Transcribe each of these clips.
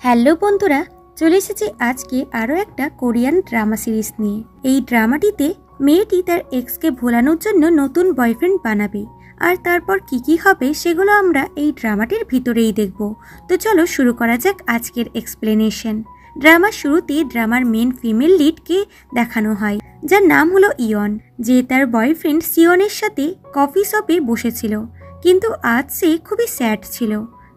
Hello বন্ধুরা, চলে এসেছি আজকে আরও একটা কোরিয়ান ড্রামা সিরিজ নিয়ে। এই ড্রামাটিতে মেয়েটি তার এক্সকে ভোলানোর জন্য নতুন বয়ফ্রেন্ড বানাবে, আর তারপর কি হবে সেগুলো আমরা এই ড্রামাটির ভিতরেই দেখব। তো চলো শুরু করা যাক আজকের এক্সপ্লেনেশন। ড্রামার শুরুতে ড্রামার মেন ফিমেল লিডকে দেখানো হয়, যার নাম হলো ইয়ন, যে তার বয়ফ্রেন্ড সিয়নের সাথে কফি শপে বসেছিল। কিন্তু আজ সে খুবই স্যাড ছিল,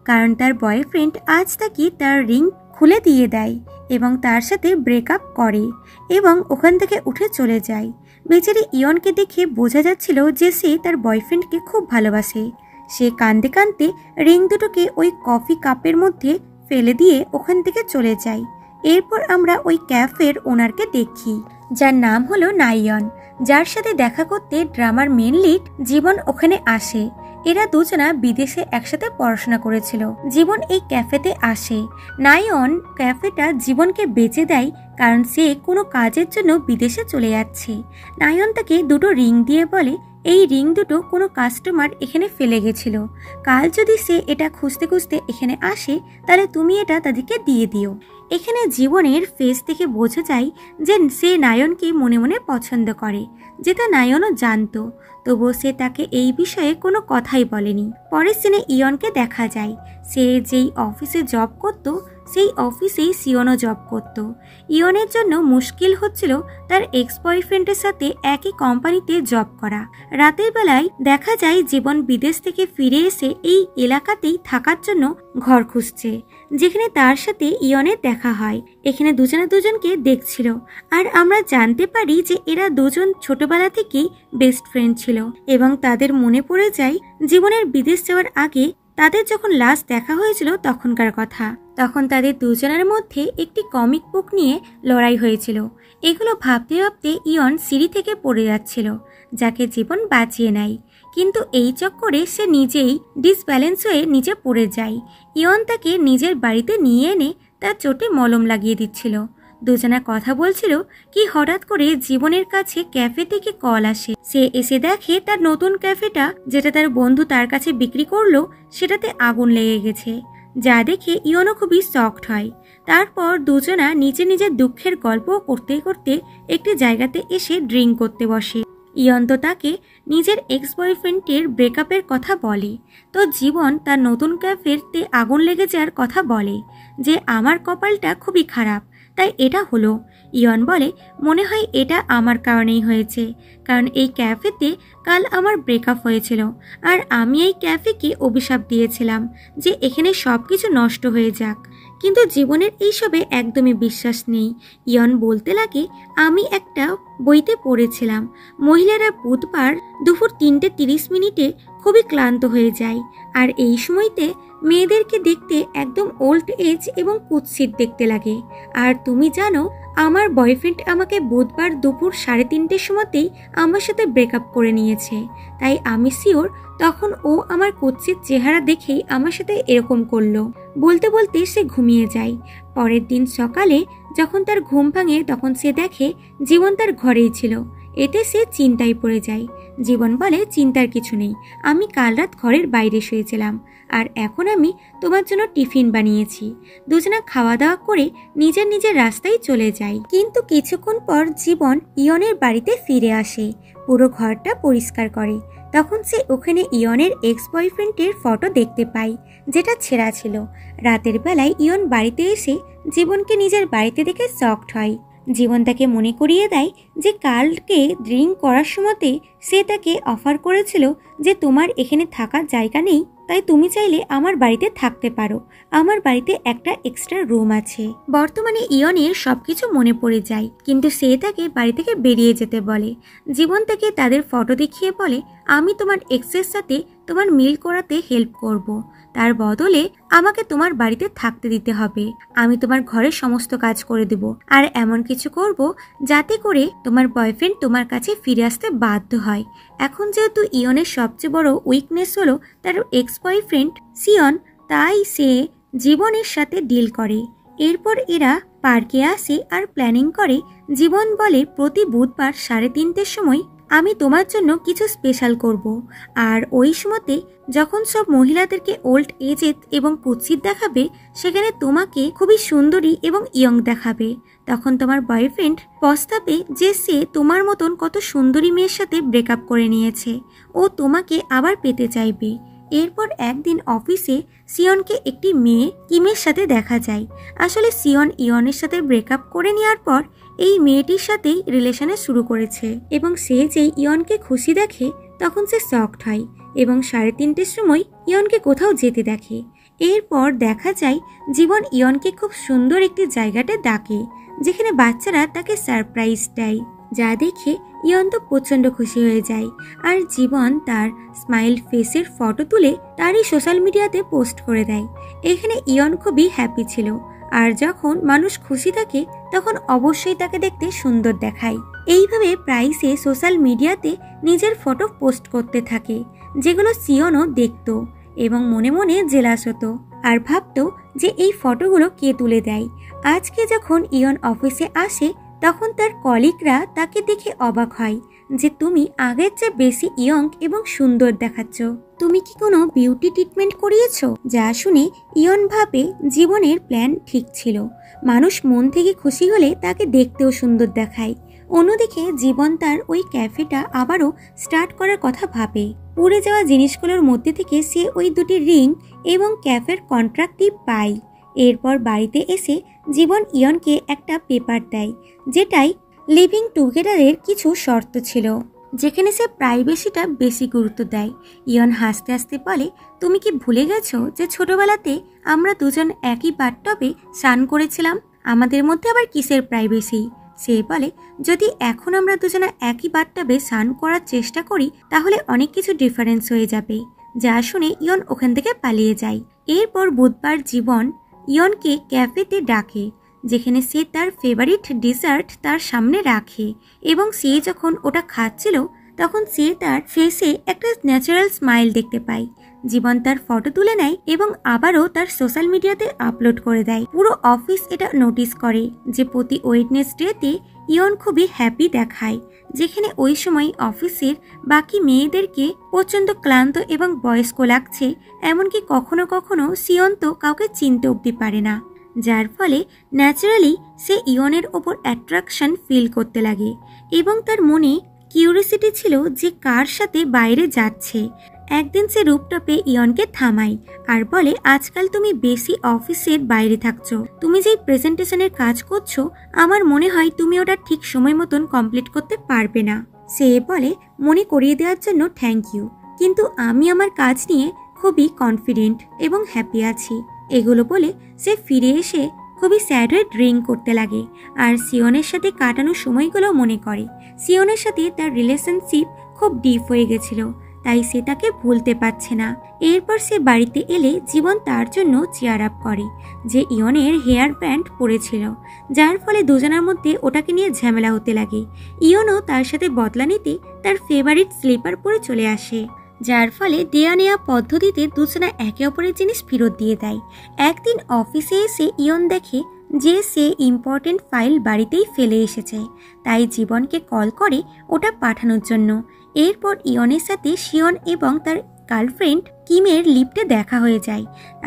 কারণ তার বয়ফ্রেন্ড আজ তাকে তার রিং খুলে দিয়ে দেয় এবং তার সাথে ব্রেকআপ করে এবং ওখান থেকে উঠে চলে যায়। বেচারি ইয়নকে দেখে বোঝা যাচ্ছিল যে সে তার বয়ফ্রেন্ডকে খুব ভালোবাসে। সে কাঁদতে কাঁদতে রিং দুটোকে ওই কফি কাপের মধ্যে ফেলে দিয়ে ওখান থেকে চলে যায়। এরপর আমরা ওই ক্যাফের ওনারকে দেখি, যার নাম হলো নাইয়ন, যার সাথে দেখা করতে ড্রামার মেন লিড জীবন ওখানে আসে। এরা দুজনা বিদেশে একসাথে পড়াশোনা করেছিল। জীবন এই ক্যাফেতে আসে। নাইয়ন ক্যাফেটা জীবনকে বেচে দেয়, কারণ সে কোনো কাজের জন্য বিদেশে চলে যাচ্ছে। নাইয়ন তাকে দুটো রিং দিয়ে বলে, এই রিং দুটো কোনো কাস্টমার এখানে ফেলে গেছিল, কাল যদি সে এটা খুঁজতে খুঁজতে এখানে আসে তাহলে তুমি এটা তাদেরকে দিয়ে দিও। এখানে জীবনের ফেস থেকে বোঝা যায় যে সে নায়নকে মনে মনে পছন্দ করে, যেটা নায়নও জানতো, তবুও সে তাকে এই বিষয়ে কোনো কথাই বলেনি। পরের সিনে ইয়নকে দেখা যায়। সে যেই অফিসে জব করত সেই অফিসেই সিয়নও জব করত। ইয়নের জন্য মুশকিল হচ্ছিল তার এক্স বয়ফ্রেন্ডের সাথে একই কোম্পানিতে জব করা। রাতের বেলায় দেখা যায় জীবন বিদেশ থেকে ফিরে এসে এই এলাকাতেই থাকার জন্য ঘর খুঁজছে, যেখানে তার সাথে ইয়নের দেখা হয়। এখানে দুজনকে দেখছিল, আর আমরা জানতে পারি যে এরা দুজন ছোটবেলা থেকেই বেস্ট ফ্রেন্ড ছিল এবং তাদের মনে পড়ে যায় জীবনের বিদেশ যাওয়ার আগে তাদের যখন লাস্ট দেখা হয়েছিল তখনকার কথা। তখন তাদের দুজনের মধ্যে একটি কমিক বুক নিয়ে লড়াই হয়েছিল। এগুলো ভাবতে ভাবতে ইয়ন সিঁড়ি থেকে পড়ে যাচ্ছিল, যাকে জীবন বাঁচিয়ে নেয়। কিন্তু এই চক্করে সে নিজেই ডিসব্যালেন্স হয়ে নিচে পড়ে যায়। ইয়ন তাকে নিজের বাড়িতে নিয়ে এনে তার চোটে মলম লাগিয়ে দিচ্ছিল। দুজনা কথা বলছিল কি হঠাৎ করে জীবনের কাছে ক্যাফে থেকে কল আসে। সে এসে দেখে তার নতুন ক্যাফেটা, যেটা তার বন্ধু তার কাছে বিক্রি করলো, সেটাতে আগুন লেগে গেছে, যা দেখে ইয়নও খুবই শকড হয়। তারপর দুজনা নিজের দুঃখের গল্প করতে করতে একটি জায়গাতে এসে ড্রিঙ্ক করতে বসে। ইয়ন তো তাকে নিজের এক্স বয়ফ্রেন্ডের ব্রেকআপের কথা বলে, তো জীবন তার নতুন ক্যাফেতে আগুন লেগে যাওয়ার কথা বলে যে আমার কপালটা খুবই খারাপ, তাই এটা হলো। ইয়ন বলে, মনে হয় এটা আমার কারণেই হয়েছে, কারণ এই ক্যাফেতে কাল আমার ব্রেকআপ হয়েছিল, আর আমি এই ক্যাফেকে অভিশাপ দিয়েছিলাম যে এখানে সব কিছু নষ্ট হয়ে যাক। কিন্তু জীবনের এইসবে একদমই বিশ্বাস নেই। ইয়ন বলতে লাগে, আমি একটা বইতে পড়েছিলাম মহিলারা বুধবার দুপুর 3:30 খুবই ক্লান্ত হয়ে যায়, আর এই সময়তে মেয়েদেরকে দেখতে একদম ওল্ড এজ এবং কুৎসিত দেখতে লাগে। আর তুমি জানো, আমার বয়ফ্রেন্ড আমাকে বুধবার দুপুর 3:30 সময়তেই আমার সাথে ব্রেকআপ করে নিয়েছে, তাই আমি শিওর তখন ও আমার কুৎসিত চেহারা দেখেই আমার সাথে এরকম করলো। বলতে বলতে সে ঘুমিয়ে যায়। পরের দিন সকালে যখন তার ঘুম ভাঙে তখন সে দেখে জীবন তার ঘরেই ছিল। এতে সে চিন্তায় পড়ে যায়। জীবন বলে, চিন্তার কিছু নেই, আমি কাল রাত ঘরের বাইরে শুয়েছিলাম, আর এখন আমি তোমার জন্য টিফিন বানিয়েছি। দুজনা খাওয়া দাওয়া করে নিজের রাস্তায় চলে যায়। কিন্তু কিছুক্ষণ পর জীবন ইয়নের বাড়িতে ফিরে আসে, পুরো ঘরটা পরিষ্কার করে। তখন সে ওখানে ইয়নের এক্স বয়ফ্রেন্ডের ফটো দেখতে পায়, যেটা ছেঁড়া ছিল। রাতের বেলায় ইয়ন বাড়িতে এসে জীবনকে নিজের বাড়িতে দেখে শকড হয়। জীবন তাকে মনে করিয়ে দেয় যে কালকে ড্রিঙ্ক করার সময়তে সে তাকে অফার করেছিল যে তোমার এখানে থাকার জায়গা নেই, তাই তুমি চাইলে আমার বাড়িতে থাকতে পারো, আমার বাড়িতে একটা এক্সট্রা রুম আছে। বর্তমানে ইয়নের সবকিছু মনে পড়ে যায়, কিন্তু সে তাকে বাড়ি থেকে বেরিয়ে যেতে বলে। জীবন তাকে তাদের ফটো দেখিয়ে বলে, আমি তোমার এক্সের সাথে তোমার মিল করাতে হেল্প করব, তার বদলে আমাকে তোমার বাড়িতে থাকতে দিতে হবে। আমি তোমার ঘরের সমস্ত কাজ করে দেব, আর এমন কিছু করব যাতে করে তোমার বয়ফ্রেন্ড তোমার কাছে ফিরে আসতে বাধ্য হয়। এখন যেহেতু ইয়নের সবচেয়ে বড় উইকনেস হলো তার এক্স বয়ফ্রেন্ড সিয়ন, তাই সে জীবনের সাথে ডিল করে। এরপর এরা পার্কে আসে আর প্ল্যানিং করে। জীবন বলে প্রতি বুধবার 3:30 সময় আমি তোমার জন্য কিছু স্পেশাল করব। আর ওই সময়তে যখন সব মহিলাদেরকে ওল্ড এজেড এবং কুৎসিত দেখাবে, সেখানে তোমাকে খুবই সুন্দরী এবং ইয়ং দেখাবে। তখন তোমার বয়ফ্রেন্ড পস্তাবে যে সে তোমার মতন কত সুন্দরী মেয়ের সাথে ব্রেকআপ করে নিয়েছে, ও তোমাকে আবার পেতে চাইবে। এরপর একদিন অফিসে সিয়নকে একটি মেয়ে কিমের সাথে দেখা যায়। আসলে সিয়ন ইয়নের সাথে ব্রেকআপ করে নেওয়ার পর এই মেয়েটির সাথেই রিলেশনে শুরু করেছে, এবং সে যেই ইয়নকে খুশি দেখে তখন সে শকড হয় এবং 3:30-র সময় ইয়নকে কোথাও যেতে দেখে। এরপর দেখা যায় জীবন ইয়নকে খুব সুন্দর একটি জায়গাতে ডাকে, যেখানে বাচ্চারা তাকে সারপ্রাইজ দেয়, যা দেখে ইয়ন তো প্রচণ্ড খুশি হয়ে যায়। আর জীবন তার স্মাইল ফেসের ফটো তুলে তারই সোশ্যাল মিডিয়াতে পোস্ট করে দেয়। এখানে ইয়ন খুবই হ্যাপি ছিল, আর যখন মানুষ খুশি থাকে তখন অবশ্যই তাকে দেখতে সুন্দর দেখায়। এইভাবে প্রায় সে সোশ্যাল মিডিয়াতে নিজের ফটো পোস্ট করতে থাকে, যেগুলো সিয়নও দেখত এবং মনে মনে জেলাস হতো আর ভাবতো যে এই ফটোগুলো কে তুলে দেয়। আজকে যখন ইয়ন অফিসে আসে তখন তার কলিগরা তাকে দেখে অবাক হয় যে তুমি আগের চেয়ে বেশি ইয়ং এবং সুন্দর দেখাচ্ছ। তুমি কি কোনো বিউটি ট্রিটমেন্ট করিয়েছো? যা শুনে ইয়ন ভাবে জীবনের প্ল্যান ঠিক ছিল। মানুষ মন থেকে খুশি হলে তাকে দেখতেও সুন্দর দেখায়। অন্যদিকে জীবন তার ওই ক্যাফেটা আবারও স্টার্ট করার কথা ভাবে। পুড়ে যাওয়া জিনিসগুলোর মধ্যে থেকে সে ওই দুটি রিং এবং ক্যাফের কন্ট্রাক্টটি পায়। এরপর বাড়িতে এসে জীবন ইয়নকে একটা পেপার দেয়, যেটাই লিভিং টুগেদারের কিছু শর্ত ছিল, যেখানে সে প্রাইভেসিটা বেশি গুরুত্ব দেয়। ইয়ন হাসতে হাসতে বলে, তুমি কি ভুলে গেছো যে ছোটবেলাতে আমরা দুজন একই বাথটবে স্নান করেছিলাম? আমাদের মধ্যে আবার কিসের প্রাইভেসি? সে বলে, যদি এখন আমরা দুজনে একই বাথটবে স্নান করার চেষ্টা করি তাহলে অনেক কিছু ডিফারেন্স হয়ে যাবে। যা শুনে ইয়ন ওখান থেকে পালিয়ে যায়। এরপর বুধবার জীবন ইয়নকে ক্যাফেতে ডাকে, যেখানে সে তার ফেভারিট ডেজার্ট তার সামনে রাখে, এবং সে যখন ওটা খাচ্ছিল তখন সে তার ফেসে একটা ন্যাচারাল স্মাইল দেখতে পায়। জীবন তার ফটো তুলে নেয় এবং আবারও তার সোশ্যাল মিডিয়াতে আপলোড করে দেয়। পুরো অফিস এটা নোটিস করে যে প্রতি ওয়েডনেসডেতে ইয়ন খুবই হ্যাপি দেখায়, যেখানে ওই সময় অফিসের বাকি মেয়েদেরকে প্রচণ্ড ক্লান্ত এবং বয়স্ক লাগছে। এমনকি কখনো কখনো সিয়ন তো কাউকে চিনতে অবধি পারে না, যার ফলে ন্যাচারালি সে ইয়নের ওপর অ্যাট্রাকশন ফিল করতে লাগে এবং তার মনে কিউরিসিটি ছিল যে কার সাথে বাইরে যাচ্ছে। একদিন সে রুপটপে ইয়নকে থামায় আর বলে, আজকাল তুমি বেশি অফিসের বাইরে থাকছো। তুমি যেই প্রেজেন্টেশনের কাজ করছো আমার মনে হয় তুমি ওটা ঠিক সময় মতন কমপ্লিট করতে পারবে না। সে বলে, মনে করিয়ে দেওয়ার জন্য থ্যাংক ইউ, কিন্তু আমি আমার কাজ নিয়ে খুবই কনফিডেন্ট এবং হ্যাপি আছি। এগুলো বলে সে ফিরে এসে খুবই স্যাড হয়ে ড্রিঙ্ক করতে লাগে আর সিয়নের সাথে কাটানো সময়গুলো মনে করে। সিয়নের সাথে তার রিলেশনশিপ খুব ডিপ হয়ে গেছিল, তাই সে তাকে ভুলতে পারছে না। এরপর সে বাড়িতে এলে জীবন তার জন্য চেয়ার আপ করে যে ইয়নের হেয়ার ব্যান্ড পড়েছিল, যার ফলে দুজনের মধ্যে ওটাকে নিয়ে ঝামেলা হতে লাগে। ইয়নও তার সাথে বদলা নিতে তার ফেভারিট স্লিপার পরে চলে আসে, যার ফলে দেয়া নেয়া পদ্ধতিতে দুজনা একে অপরের জিনিস ফেরত দিয়ে দেয়। একদিন অফিসে এসে ইয়ন দেখে যে সে ইম্পর্টেন্ট ফাইল বাড়িতেই ফেলে এসেছে, তাই জীবনকে কল করে ওটা পাঠানোর জন্য। এরপর ইয়নের সাথে সিয়ন এবং তার গার্লফ্রেন্ড কিমের লিফটে দেখা হয়ে যায়,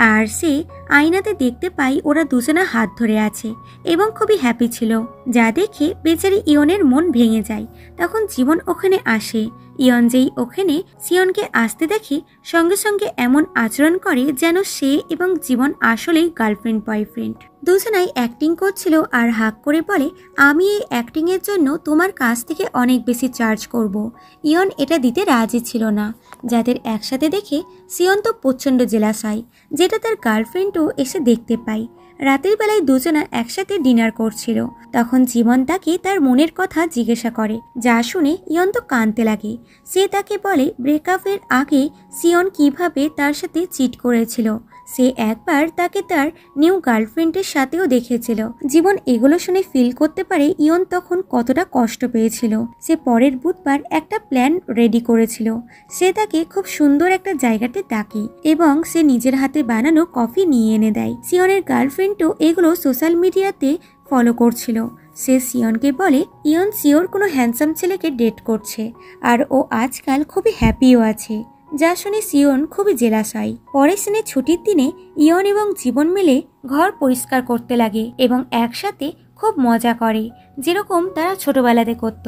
আর সে আয়নাতে দেখতে পায় ওরা দুজনা হাত ধরে আছে এবং খুবই হ্যাপি ছিল, যা দেখে বেচারি ইয়নের মন ভেঙে যায়। তখন জীবন ওখানে আসে। ইয়ন যেই ওখানে সিয়নকে আসতে দেখে সঙ্গে সঙ্গে এমন আচরণ করে যেন সে এবং জীবন আসলেই গার্লফ্রেন্ড বয়ফ্রেন্ড। দুজনাই অ্যাক্টিং করছিল আর হাক করে বলে, আমি এই অ্যাক্টিংয়ের জন্য তোমার কাছ থেকে অনেক বেশি চার্জ করব। ইয়ন এটা দিতে রাজি ছিল না। যাদের একসাথে দেখে সিয়ন তো প্রচণ্ড জেলাস হয়, যেটা তার গার্লফ্রেন্ডও এসে দেখতে পায়। রাতের বেলায় দুজনা একসাথে ডিনার করছিল। তখন জীবন তাকে তার মনের কথা জিজ্ঞাসা করে, যা শুনে ইয়ন তো কাঁদতে লাগে। সে তাকে বলে ব্রেকআপের আগে সিয়ন কিভাবে তার সাথে চিট করেছিল। সে একবার তাকে তার নিউ গার্লফ্রেন্ডের সাথেও দেখেছিল। জীবন এগুলো শুনে ফিল করতে পারে ইয়ন তখন কতটা কষ্ট পেয়েছিল। সে পরের বুধবার একটা প্ল্যান রেডি করেছিল। সে তাকে খুব সুন্দর একটা জায়গাতে ডাকে এবং সে নিজের হাতে বানানো কফি নিয়ে এনে দেয়। সিয়নের গার্লফ্রেন্ডও এগুলো সোশ্যাল মিডিয়াতে ফলো করছিল। সে সিয়নকে বলে ইয়ন সিওর কোনো হ্যান্ডসাম ছেলেকে ডেট করছে আর ও আজকাল খুবই হ্যাপিও আছে, যা শুনে সিয়ন খুবই জেলাস হয়। পরের সিনে ছুটির দিনে ইয়ন এবং জীবন মিলে ঘর পরিষ্কার করতে লাগে এবং একসাথে খুব মজা করে, যেরকম তারা ছোটবেলাতে করত।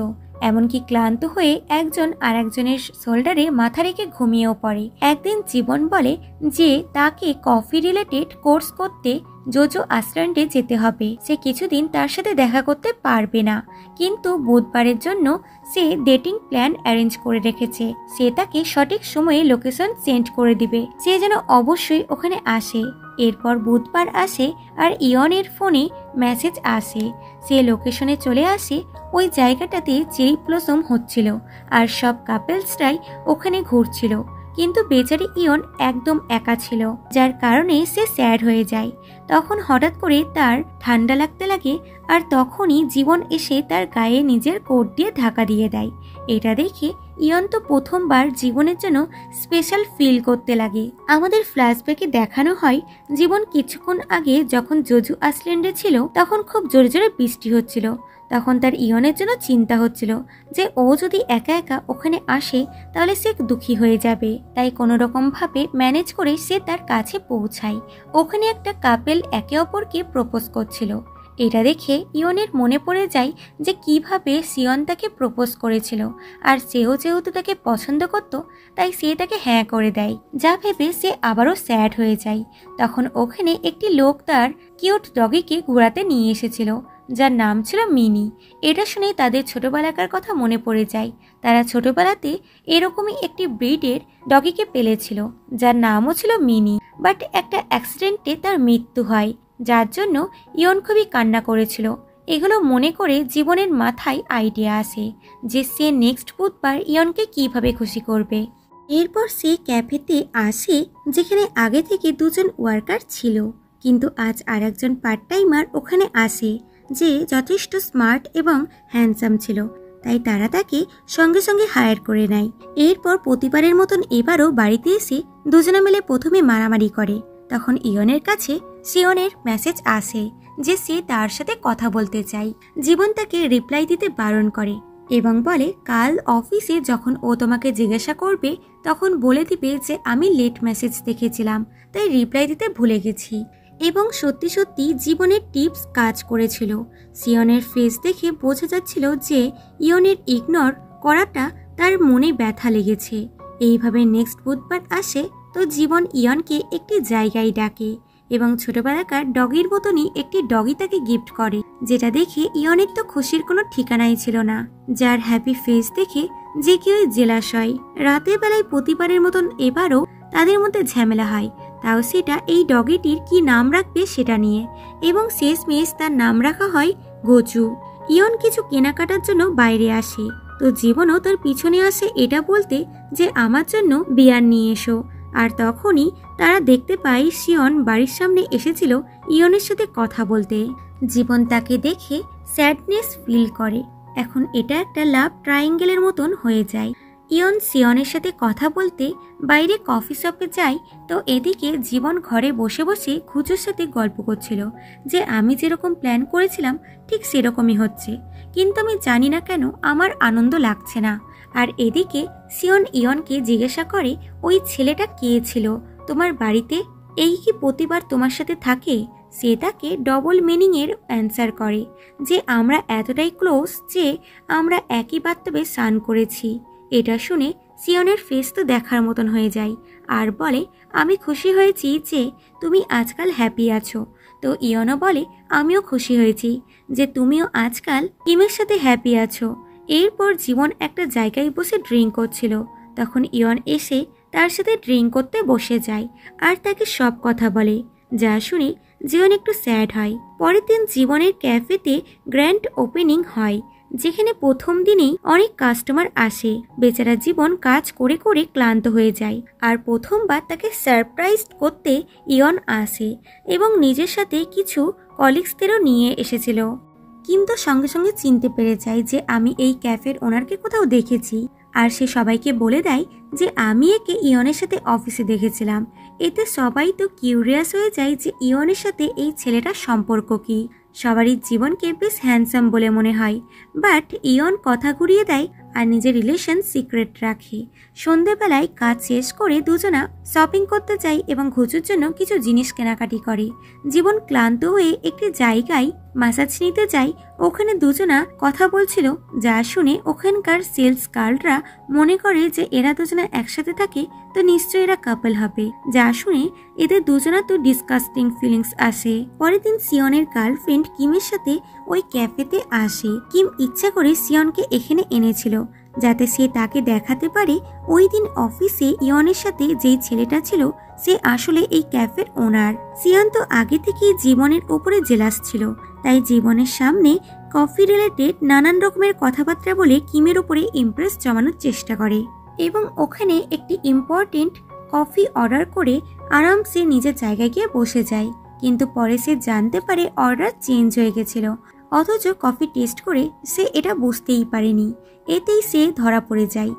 এমনকি ক্লান্ত হয়ে একজন আর একজনের শোল্ডারে মাথা রেখে ঘুমিয়েও পড়ে। একদিন জীবন বলে যে তাকে কফি রিলেটেড কোর্স করতে জোজো আইল্যান্ডে যেতে হবে, সে কিছুদিন তার সাথে দেখা করতে পারবে না, কিন্তু বুধবারের জন্য সে ডেটিং প্ল্যান অ্যারেঞ্জ করে রেখেছে। সে তাকে সঠিক সময়ে লোকেশন সেন্ড করে দিবে, সে যেন অবশ্যই ওখানে আসে। এরপর বুধবার আসে আর ইয়নের ফোনে মেসেজ আসে, সে লোকেশনে চলে আসে। ওই জায়গাটাতে চেরি ব্লসম হচ্ছিল আর সব কাপেলসরাই ওখানে ঘুরছিল, কিন্তু বেচারি ইয়ন একদম একা ছিল, যার কারণে সে স্যাড হয়ে যায়। তখন হঠাৎ করে তার ঠান্ডা লাগতে লাগে আর তখনই জীবন এসে তার গায়ে নিজের কোট দিয়ে ঢাকা দিয়ে দেয়। এটা দেখে ইয়ন তো প্রথমবার জীবনের জন্য স্পেশাল ফিল করতে লাগে। আমাদের ফ্ল্যাশব্যাকে দেখানো হয় জীবন কিছুক্ষণ আগে যখন জোজো আইল্যান্ডে ছিল তখন খুব জোরে জোরে বৃষ্টি হচ্ছিল। তখন তার ইয়নের জন্য চিন্তা হচ্ছিল যে ও যদি একা একা ওখানে আসে তাহলে সে দুঃখী হয়ে যাবে, তাই কোনো রকম ভাবে ম্যানেজ করে সে তার কাছে পৌঁছায়। ওখানে একটা কাপেল একে অপরকে প্রপোজ করছিল। এটা দেখে ইয়নের মনে পড়ে যায় যে কিভাবে সিয়ন তাকে প্রপোজ করেছিল, আর সেও যেহেতু তাকে পছন্দ করত তাই সে তাকে হ্যাঁ করে দেয়, যা ভেবে সে আবারও স্যাড হয়ে যায়। তখন ওখানে একটি লোক তার কিউট ডগিকে ঘোরাতে নিয়ে এসেছিল, যার নাম ছিল মিনি। এটা শুনে তাদের ছোটবেলাকার কথা মনে পড়ে যায়। তারা ছোটবেলাতে এরকমই একটি ব্রিডের ডগিকে পেলেছিল, যার নামও ছিল মিনি, বাট একটা অ্যাক্সিডেন্টে তার মৃত্যু হয়, যার জন্য ইয়ন খুবই কান্না করেছিল। এগুলো মনে করে জীবনের মাথায় আইডিয়া আসে যে সে নেক্সট বুধবার ইয়নকে কিভাবে খুশি করবে। এরপর সে ক্যাফেতে আসে যেখানে আগে থেকে দুজন ওয়ার্কার ছিল, কিন্তু আজ আর একজন পার্ট টাইমার ওখানে আসে যে যথেষ্ট স্মার্ট এবং হ্যান্ডসাম ছিল, তাই তারা তাকে সঙ্গে সঙ্গে হায়ার করে নেয়। এরপর প্রতিবারের মতন এবারও বাড়িতে এসে দুজনে মিলে প্রথমে মারামারি করে। তখন ইয়নের কাছে সিয়নের মেসেজ আসে যে সে তার সাথে কথা বলতে চায়। জীবন তাকে রিপ্লাই দিতে বারণ করে এবং বলে কাল অফিসে যখন ও তোমাকে জিজ্ঞাসা করবে তখন বলে দিবে যে আমি লেট মেসেজ দেখেছিলাম তাই রিপ্লাই দিতে ভুলে গেছি। এবং সত্যি সত্যি জীবনের টিপস কাজ করেছিল। সিয়নের ফেস দেখে বোঝা যাচ্ছিল যে ইয়নের ইগনোর করাটা তার মনে ব্যথা লেগেছে। এইভাবে নেক্সট বুধবার আসে তো জীবন ইয়নকে একটি জায়গায় ডাকে এবং ছোটবেলাকার ডগির মতনই একটি ডগি তাকে গিফট করে, যেটা দেখে ইয়নের তো খুশির কোনো ঠিকানাই ছিল না, যার হ্যাপি ফেস দেখে যে কেউ জেলাস হয়। রাতের বেলায় প্রতিবারের মতন এবারও তাদের মধ্যে ঝামেলা হয়, তাও সেটা এই ডগিটির কি নাম রাখবে সেটা নিয়ে, এবং শেষমেশ তার নাম রাখা হয় গোচু। ইয়ন কিছু কেনাকাটার জন্য বাইরে আসে, তো জীবনও তার পিছনে আসে এটা বলতে যে আমার জন্য বিয়ার নিয়ে এসো। আর তখনই তারা দেখতে পায় সিয়ন বাড়ির সামনে এসেছিল ইয়নের সাথে কথা বলতে। জীবন তাকে দেখে স্যাডনেস ফিল করে। এখন এটা একটা লাভ ট্রায়াঙ্গেলের মতন হয়ে যায়। ইয়ন সিয়নের সাথে কথা বলতে বাইরে কফি শপে যায়, তো এদিকে জীবন ঘরে বসে বসে খুচুর সাথে গল্প করছিল যে আমি যেরকম প্ল্যান করেছিলাম ঠিক সেরকমই হচ্ছে, কিন্তু আমি জানি না কেন আমার আনন্দ লাগছে না। আর এদিকে সিয়ন ইয়নকে জিজ্ঞাসা করে ওই ছেলেটা কে ছিল তোমার বাড়িতে, এই কি প্রতিবার তোমার সাথে থাকে? সে তাকে ডবল মিনিংয়ের অ্যান্সার করে যে আমরা এতটাই ক্লোজ যে আমরা একই বাথটবে স্নান করেছি। এটা শুনে সিয়নের ফেস তো দেখার মতন হয়ে যায় আর বলে আমি খুশি হয়েছি যে তুমি আজকাল হ্যাপি আছো। তো ইয়নও বলে আমিও খুশি হয়েছি যে তুমিও আজকাল কিমের সাথে হ্যাপি আছো। এরপর জীবন একটা জায়গায় বসে ড্রিঙ্ক করছিল, তখন ইয়ন এসে তার সাথে ড্রিঙ্ক করতে বসে যায় আর তাকে সব কথা বলে, যা শুনে জীবন একটু স্যাড হয়। পরের দিন জীবনের ক্যাফেতে গ্র্যান্ড ওপেনিং হয়, যেখানে প্রথম দিনেই অনেক কাস্টমার আসে। বেচারা জীবন কাজ করে করে ক্লান্ত হয়ে যায় আর প্রথমবার তাকে সারপ্রাইজ করতে ইয়ন আসে এবং নিজের সাথে কিছু কলিগসদেরও নিয়ে এসেছিল, কিন্তু সঙ্গে সঙ্গে চিনতে পেরে যায় যে আমি এই ক্যাফের ওনারকে কোথাও দেখেছি। আর সে সবাইকে বলে দেয় যে আমি একে ইয়নের সাথে অফিসে দেখেছিলাম। এতে সবাই তো কিউরিয়াস হয়ে যায় যে ইয়নের সাথে এই ছেলেটার সম্পর্ক কি। সবারই জীবনকে বেশ হ্যান্ডসাম বলে মনে হয়, বাট ইয়ন কথা ঘুরিয়ে দেয় আর নিজের রিলেশন সিক্রেট রাখে। সন্ধেবেলায় কাজ শেষ করে দুজনা শপিং করতে যায় এবং ঘুচুর জন্য কিছু জিনিস কেনাকাটি করে। জীবন ক্লান্ত হয়ে একটি জায়গায় ম্যাসাজ নিতে যায়। ওখানে দুজনা কথা বলছিল, যা শুনে ওখানকার সেলস গার্লরা মনে করে যে এরা দুজনা একসাথে থাকে তো নিশ্চয়ই এরা কাপল হবে। যা শুনে এদের দুজনা তো ডিসকাস্টিং ফিলিংস আসে। পরের দিন সিয়নের গার্লফ্রেন্ড কিমের সাথে ওই ক্যাফেতে আসে। কিম ইচ্ছা করে সিয়নকে এখানে এনেছিল যাতে সে তাকে দেখাতে পারে ওই দিন অফিসে ইয়নের সাথে যেই ছেলেটা ছিল সে আসলে এই ক্যাফের ওনার। সিয়ন তো আগে থেকেই জীবনের উপরে জেলাস ছিল, তাই জীবনের সামনে কফি রিলেটেড নানান রকমের কথাবার্তা বলে কিমের উপরে ইমপ্রেস জমানোর চেষ্টা করে এবং ওখানে একটি ইম্পর্টেন্ট কফি অর্ডার করে আরামসে নিজের জায়গায় গিয়ে বসে যায়। কিন্তু পরে সে জানতে পারে অর্ডার চেঞ্জ হয়ে গেছিল, অথচ কফি টেস্ট করে সে এটা বুঝতেই পারেনি। এতেই সে ধরা পড়ে যায়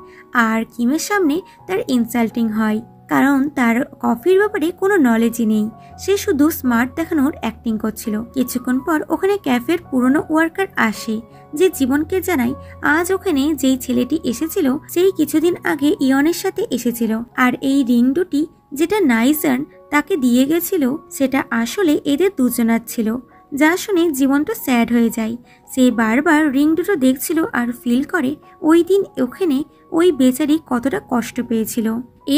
আর কিমের সামনে তার ইনসাল্টিং হয়, কারণ তার কফির ব্যাপারে কোনো নলেজই নেই। সে শুধু স্মার্ট দেখানোর অ্যাক্টিং করছিল। কিছুক্ষণ পর ওখানে ক্যাফের পুরনো ওয়ার্কার আসে, যে জীবনকে জানায় আজ ওখানে যেই ছেলেটি এসেছিল সেই কিছুদিন আগে ইয়নের সাথে এসেছিল, আর এই রিং দুটি যেটা নাইজান তাকে দিয়ে গেছিল সেটা আসলে এদের দুজনার ছিল। যা শুনে জীবনটা স্যাড হয়ে যায়। সে বারবার রিং দুটো দেখছিল আর ফিল করে ওই দিন ওখানে ওই বেচারি কতটা কষ্ট পেয়েছিল।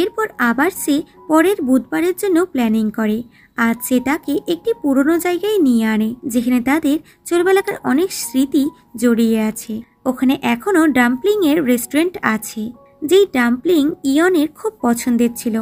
এরপর আবার সে পরের বুধবারের জন্য প্ল্যানিং করে। আজ সে তাকে একটি পুরনো জায়গায় নিয়ে আনে যেখানে তাদের ছোটবেলাকার অনেক স্মৃতি জড়িয়ে আছে। ওখানে এখনো ডাম্পলিং এর রেস্টুরেন্ট আছে, যেই ডাম্পলিং ইয়নের খুব পছন্দের ছিল।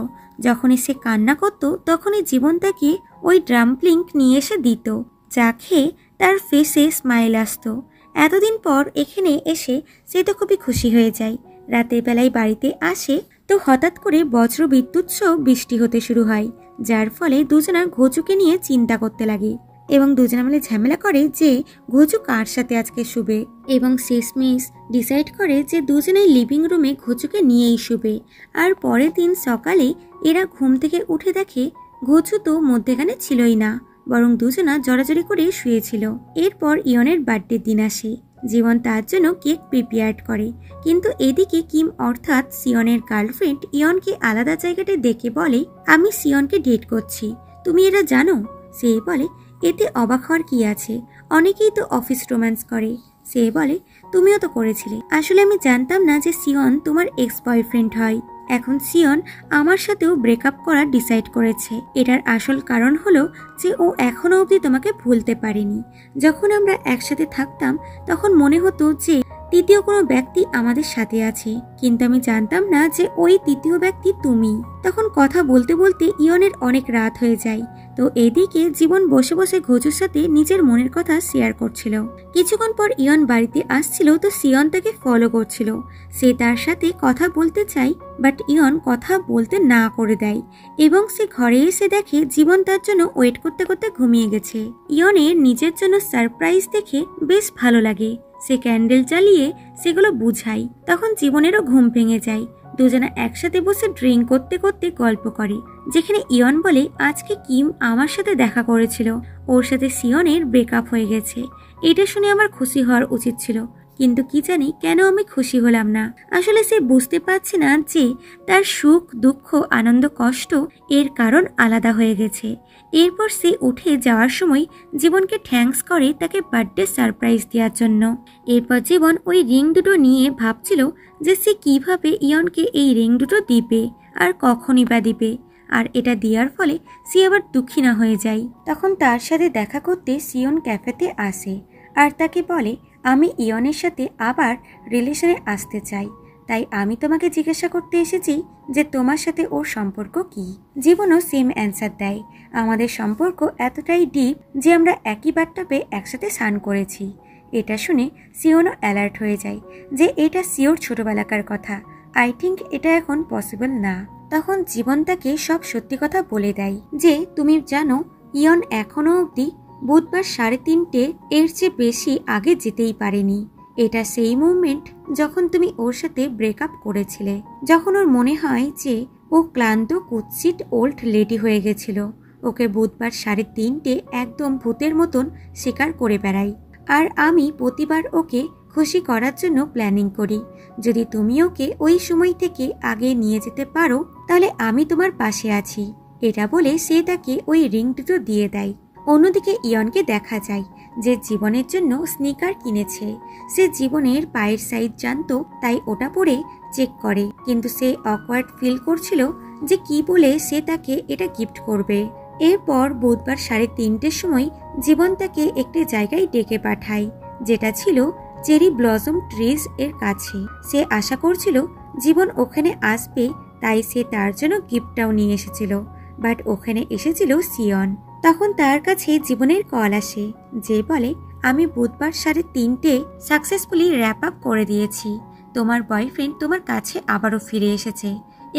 যখনই সে কান্না করত তখনই জীবন তাকে ওই ডাম্পলিং নিয়ে এসে দিত, যা খেয়ে তার ফেসে স্মাইল আসতো। এতদিন পর এখানে এসে সে তো খুবই খুশি হয়ে যায়। রাতের বেলায় বাড়িতে আসে তো হঠাৎ করে বজ্র বিদ্যুৎ সহ বৃষ্টি হতে শুরু হয়, যার ফলে দুজনা ঘুচুকে নিয়ে চিন্তা করতে লাগে এবং দুজনা মিলে ঝামেলা করে যে ঘুচু কার সাথে আজকে শুবে এবং শেষমেশ ডিসাইড করে যে দুজনেই লিভিং রুমে ঘুচুকে নিয়েই শুবে। আর পরের দিন সকালে এরা ঘুম থেকে উঠে দেখে ঘুচু তো মধ্যেখানে ছিলই না, বরং দুজনা জড়াজড়ি করে শুয়েছিল। এরপর ইয়নের বার্থডে দিন আসে। জীবন তার জন্য কেক প্রিপেয়ার করে, কিন্তু এদিকে কিম অর্থাৎ সিয়নের গার্লফ্রেন্ড ইয়নকে আলাদা জায়গাতে দেখে বলে, আমি সিয়নকে ডেট করছি, তুমি এটা জানো? সে বলে, এতে অবাক হওয়ার কি আছে, অনেকেই তো অফিস রোম্যান্স করে। সে বলে, তুমিও তো করেছিলে। আসলে আমি জানতাম না যে সিয়ন তোমার এক্স বয়ফ্রেন্ড হয়। এখন সিয়ন আমার সাথেও ব্রেকআপ করার ডিসাইড করেছে। এটার আসল কারণ হলো যে ও এখনো অবধি তোমাকে ভুলতে পারেনি। যখন আমরা একসাথে থাকতাম তখন মনে হতো যে তৃতীয় কোনো ব্যক্তি আমাদের সাথে আছে, কিন্তু আমি জানতাম না যে ওই তৃতীয় ব্যক্তি তুমি। তখন কথা বলতে বলতে ইয়নের অনেক রাত হয়ে যায়। তো এদিকে জীবন বসে বসে ঘুচুর সাথে নিজের মনের কথা শেয়ার করছিল। কিছুক্ষণ পর ইয়ন বাড়িতে আসছিল তো সিয়ন তাকে ফলো করছিল। সে তার সাথে কথা বলতে চায়, বাট ইয়ন কথা বলতে না করে দেয় এবং সে ঘরে এসে দেখে জীবন তার জন্য ওয়েট করতে করতে ঘুমিয়ে গেছে। ইয়নের নিজের জন্য সারপ্রাইজ দেখে বেশ ভালো লাগে। সে ক্যান্ডেল জ্বালিয়ে সেগুলো বুঝায়। তখন জীবনেরও ঘুম ভেঙে যায়। দুজনা একসাথে বসে ড্রিঙ্ক করতে করতে গল্প করে, যেখানে ইয়ন বলে আজকে কিম আমার সাথে দেখা করেছিল, ওর সাথে সিয়নের ব্রেকআপ হয়ে গেছে। এটা শুনে আমার খুশি হওয়ার উচিত ছিল, কিন্তু কি জানি কেন আমি খুশি হলাম না। আসলে সে বুঝতে পারছে না যে তার সুখ দুঃখ আনন্দ কষ্ট এর কারণ আলাদা হয়ে গেছে। এরপর সে উঠে যাওয়ার সময় জীবনকে থ্যাঙ্কস করে তাকে বার্থডে সারপ্রাইজ দেওয়ার জন্য। এরপর জীবন ওই রিং দুটো নিয়ে ভাবছিল যে সে কিভাবে ইয়নকে এই রিং দুটো দিবে আর কখনই বা দিবে, আর এটা দেওয়ার ফলে সে আবার দুঃখী না হয়ে যায়। তখন তার সাথে দেখা করতে সিয়ন ক্যাফেতে আসে আর তাকে বলে, আমি ইয়নের সাথে আবার রিলেশনে আসতে চাই, তাই আমি তোমাকে জিজ্ঞাসা করতে এসেছি যে তোমার সাথে ওর সম্পর্ক কি। জীবনও সেম অ্যান্সার দেয়, আমাদের সম্পর্ক এতটাই ডিপ যে আমরা একই বাথটাবে একসাথে স্নান করেছি। এটা শুনে সিয়নও অ্যালার্ট হয়ে যায় যে এটা সিওর ছোটবেলাকার কথা, আই থিঙ্ক এটা এখন পসিবল না। তখন জীবন তাকে সব সত্যি কথা বলে দেয় যে তুমি জানো ইয়ন এখনো অবধি বুধবার 3:30 এর চেয়ে বেশি আগে যেতেই পারেনি। এটা সেই মুভমেন্ট যখন তুমি ওর সাথে ব্রেকআপ করেছিলে, যখন ওর মনে হয় যে ও ক্লান্ত কুৎসিত ওল্ড লেডি হয়ে গেছিল। ওকে বুধবার 3:30 একদম ভূতের মতন শিকার করে বেড়াই। আর আমি প্রতিবার ওকে খুশি করার জন্য প্ল্যানিং করি। যদি তুমি ওকে ওই সময় থেকে আগে নিয়ে যেতে পারো তাহলে আমি তোমার পাশে আছি। এটা বলে সে তাকে ওই রিং দুটো দিয়ে দেয়। অন্যদিকে ইয়নকে দেখা যায় যে জীবনের জন্য স্নিকার কিনেছে। সে জীবনের পায়ের সাইজ জানতো, তাই ওটা পরে চেক করে, কিন্তু সে অকওয়ার্ড ফিল করছিল যে কি বলে সে তাকে এটা গিফট করবে। এরপর বুধবার 3:30 সময় জীবন তাকে একটি জায়গায় ডেকে পাঠায়, যেটা ছিল চেরি ব্লসম ট্রিজ এর কাছে। সে আশা করছিল জীবন ওখানে আসবে, তাই সে তার জন্য গিফটটাও নিয়ে এসেছিল। বাট ওখানে এসেছিল সিয়ন। তখন তার কাছে জীবনের কল আসে, যে বলে আমি বুধবার 3:30 সাকসেসফুলি র্যাপ আপ করে দিয়েছি। তোমার বয়ফ্রেন্ড তোমার কাছে আবারও ফিরে এসেছে।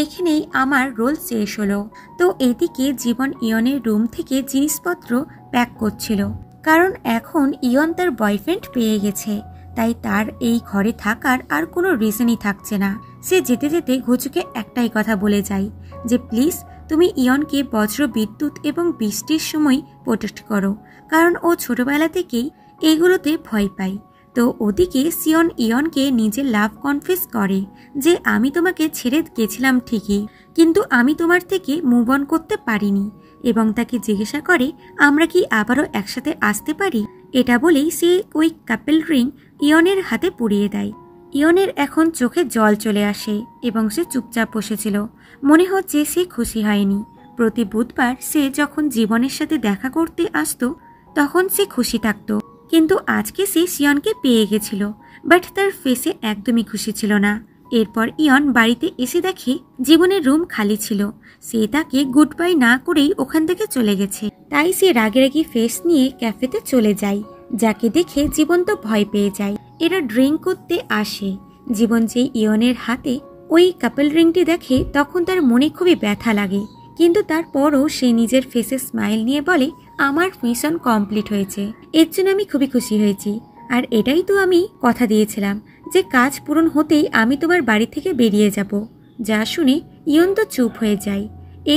এখানেই আমার রোল শেষ হলো। তো এদিকে জীবন ইয়নের রুম থেকে জিনিসপত্র প্যাক করছিল, কারণ এখন ইয়ন তার বয়ফ্রেন্ড পেয়ে গেছে, তাই তার এই ঘরে থাকার আর কোনো রিজনই থাকছে না। সে যেতে যেতে ঘুচুকে একটাই কথা বলে যায় যে প্লিজ তুমি ইয়নকে বজ্র বিদ্যুৎ এবং বৃষ্টির সময় প্রোটেক্ট করো, কারণ ও ছোটবেলা থেকেই এগুলোতে ভয় পায়। তো ওদিকে সিয়ন ইয়নকে নিজের লাভ কনফেস করে যে আমি তোমাকে ছেড়ে গেছিলাম ঠিকই, কিন্তু আমি তোমার থেকে মুভ অন করতে পারিনি, এবং তাকে জিজ্ঞাসা করে আমরা কি আবারও একসাথে আসতে পারি। এটা বলেই সে ওই কাপেল রিং ইয়নের হাতে পুড়িয়ে দেয়। ইয়নের এখন চোখে জল চলে আসে এবং সে চুপচাপ বসেছিল। মনে হচ্ছে সে খুশি হয়নি। প্রতি বুধবার সে যখন জীবনের সাথে দেখা করতে আসতো তখন সে খুশি থাকতো, কিন্তু আজকে সে সিয়নকে পেয়ে গেছিল, বাট তার ফেসে একদমই খুশি ছিল না। এরপর ইয়ন বাড়িতে এসে দেখে জীবনের রুম খালি ছিল। সে তাকে গুড বাই না করেই ওখান থেকে চলে গেছে, তাই সে রাগি ফেস নিয়ে ক্যাফেতে চলে যায়, যাকে দেখে জীবন তো ভয় পেয়ে যায়। এরা ড্রিঙ্ক করতে আসে। জীবন যে ইয়নের হাতে ওই কাপল রিংটি দেখে তখন তার মনে খুবই ব্যথা লাগে, কিন্তু তারপরও সে নিজের ফেসে স্মাইল নিয়ে বলে আমার মিশন কমপ্লিট হয়েছে, এর জন্য আমি খুবই খুশি হয়েছি। আর এটাই তো আমি কথা দিয়েছিলাম যে কাজ পূরণ হতেই আমি তোমার বাড়ি থেকে বেরিয়ে যাব। যা শুনে ইয়ন তো চুপ হয়ে যায়।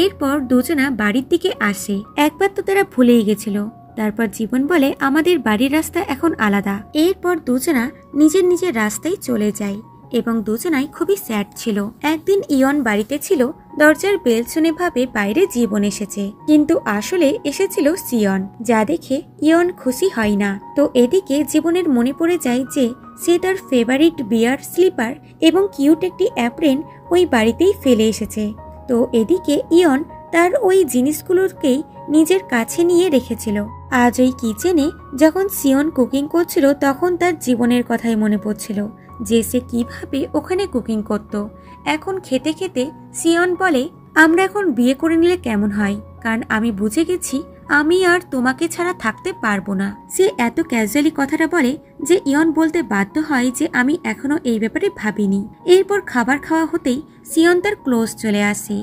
এরপর দুজনা বাড়ির দিকে আসে। একবার তো তারা ভুলেই গেছিল। তারপর জীবন বলে আমাদের বাড়ির রাস্তা এখন আলাদা। এরপর দুজনা নিজের নিজের রাস্তায় চলে যায় এবং দুজনাই খুবই স্যাড ছিল। একদিন ইয়ন বাড়িতে ছিল, দরজার বেল শুনে ভাবে বাইরে জীবন এসেছে, কিন্তু আসলে এসেছিল সিয়ন, যা দেখে ইয়ন খুশি হয় না। তো এদিকে জীবনের মনে পড়ে যায় যে সে তার ফেভারিট বিয়ার স্লিপার এবং কিউট একটি অ্যাপ্রেন ওই বাড়িতেই ফেলে এসেছে। তো এদিকে ইয়ন তার ওই জিনিসগুলোকেই নিজের কাছে নিয়ে রেখেছিল। আজ ওই কিচেনে যখন সিয়ন কুকিং করছিল তখন তার জীবনের কথাই মনে পড়ছিল যে সে কিভাবে ওখানে কুকিং করত। এখন খেতে খেতে সিয়ন বলে আমরা এখন বিয়ে করে নিলে কেমন হয়, কারণ আমি বুঝে গেছি আমি আর তোমাকে ছাড়া থাকতে পারবো না। সে এত ক্যাজুয়ালি কথাটা বলে যে ইয়ন বলতে বাধ্য হয় যে আমি এখনো এই ব্যাপারে ভাবিনি। এরপর খাবার খাওয়া হতেই সিয়ন তার ক্লোজ চলে আসে।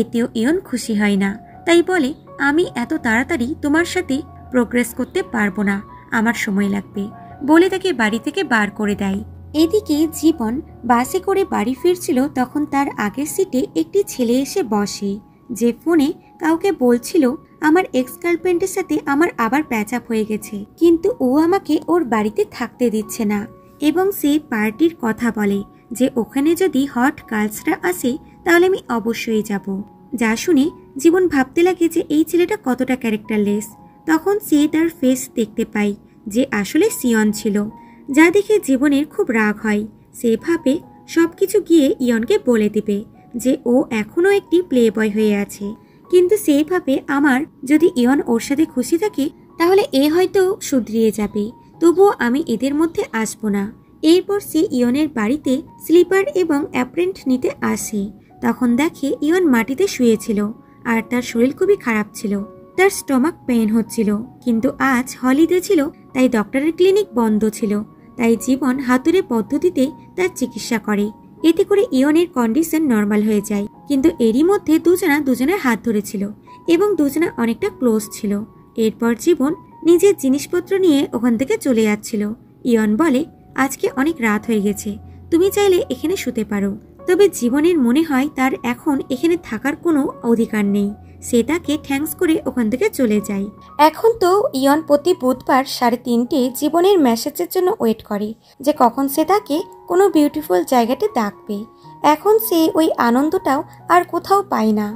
এতেও ইয়ন খুশি হয় না, তাই বলে আমি এত তাড়াতাড়ি তোমার সাথে প্রোগ্রেস করতে পারবো না, আমার সময় লাগবে, বলে তাকে বাড়ি থেকে বার করে দেয়। এদিকে জীবন বাসে করে বাড়ি ফিরছিল, তখন তার আগের সিটে একটি ছেলে এসে বসে, যে ফোনে কাউকে বলছিল আমার এক্স গার্লফ্রেন্ডের সাথে আমার আবার প্যাচ আপ হয়ে গেছে, কিন্তু ও আমাকে ওর বাড়িতে থাকতে দিচ্ছে না, এবং সে পার্টির কথা বলে যে ওখানে যদি হট গার্লসরা আসে তাহলে আমি অবশ্যই যাব। যা শুনে জীবন ভাবতে লাগে যে এই ছেলেটা কতটা ক্যারেক্টারলেস। তখন সে তার ফেস দেখতে পায় যে আসলে সিয়ন ছিল, যা দেখে জীবনের খুব রাগ হয়। সে ভাবে সবকিছু গিয়ে ইয়নকে বলে দিবে যে ও এখনো একটি প্লে বয় হয়ে আছে, কিন্তু সে ভাবে আমার যদি ইয়ন ওর সাথে খুশি থাকে তাহলে এ হয়তো শুধরিয়ে যাবে, তবুও আমি এদের মধ্যে আসবো না। এরপর সে ইয়নের বাড়িতে স্লিপার এবং অ্যাপ্রেন্ট নিতে আসে। তখন দেখে ইয়ন মাটিতে শুয়েছিল আর তার শরীর খুবই খারাপ ছিল, তার স্টমাক পেইন হচ্ছিল, কিন্তু আজ হলিডে ছিল তাই ডক্টরের ক্লিনিক বন্ধ ছিল। তাই জীবন হাতুড়ে পদ্ধতিতে তার চিকিৎসা করে, এতে করে ইয়নের কন্ডিশন নর্মাল হয়ে যায়। কিন্তু এরই মধ্যে দুজনের হাত ধরেছিল এবং দুজনা অনেকটা ক্লোজ ছিল। এরপর জীবন নিজের জিনিসপত্র নিয়ে ওখান থেকে চলে যাচ্ছিল। ইয়ন বলে আজকে অনেক রাত হয়ে গেছে, তুমি চাইলে এখানে শুতে পারো। তবে জীবনের মনে হয় তার এখন এখানে থাকার কোনো অধিকার নেই। সে তাকে থ্যাঙ্কস করে ওখান থেকে চলে যায়। এখন তো ইয়ন প্রতি বুধবার 3:30 জীবনের মেসেজের জন্য ওয়েট করে যে কখন সে তাকে কোনো বিউটিফুল জায়গাতে ডাকবে। এখন সে ওই আনন্দটাও আর কোথাও পায় না।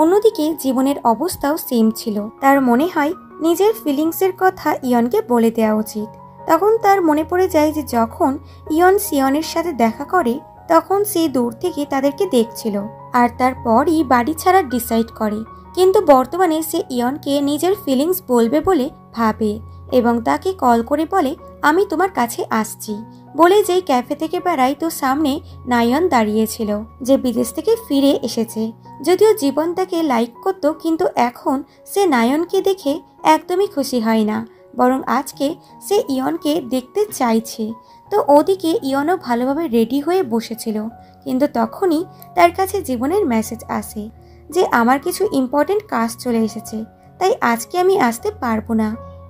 অন্যদিকে জীবনের অবস্থাও সেম ছিল। তার মনে হয় নিজের ফিলিংসের কথা ইয়নকে বলে দেওয়া উচিত। তখন তার মনে পড়ে যায় যে যখন ইয়ন সিয়নের সাথে দেখা করে তখন সে দূর থেকে তাদেরকে দেখছিল আর তারপরই বাড়ি ছাড়ার ডিসাইড করে। কিন্তু বর্তমানে সে ইয়নকে নিজের ফিলিংস বলবে বলে ভাবে এবং তাকে কল করে বলে আমি তোমার কাছে আসছি বলে যেই ক্যাফে থেকে বেড়ায় তো সামনে নায়ন দাঁড়িয়েছিল যে বিদেশ থেকে ফিরে এসেছে। যদিও জীবন তাকে লাইক করত কিন্তু এখন সে নায়নকে দেখে একদমই খুশি হয় না, বরং আজকে সে ইয়নকে দেখতে চাইছে। তো ওদিকে ইয়নও ভালোভাবে রেডি হয়ে বসেছিল কিন্তু তখনই তার কাছে জীবনের মেসেজ আসে যে আমার কিছু ইম্পর্টেন্ট কাজ চলে এসেছে, তাই আজকে আমি আসতে পারবো না।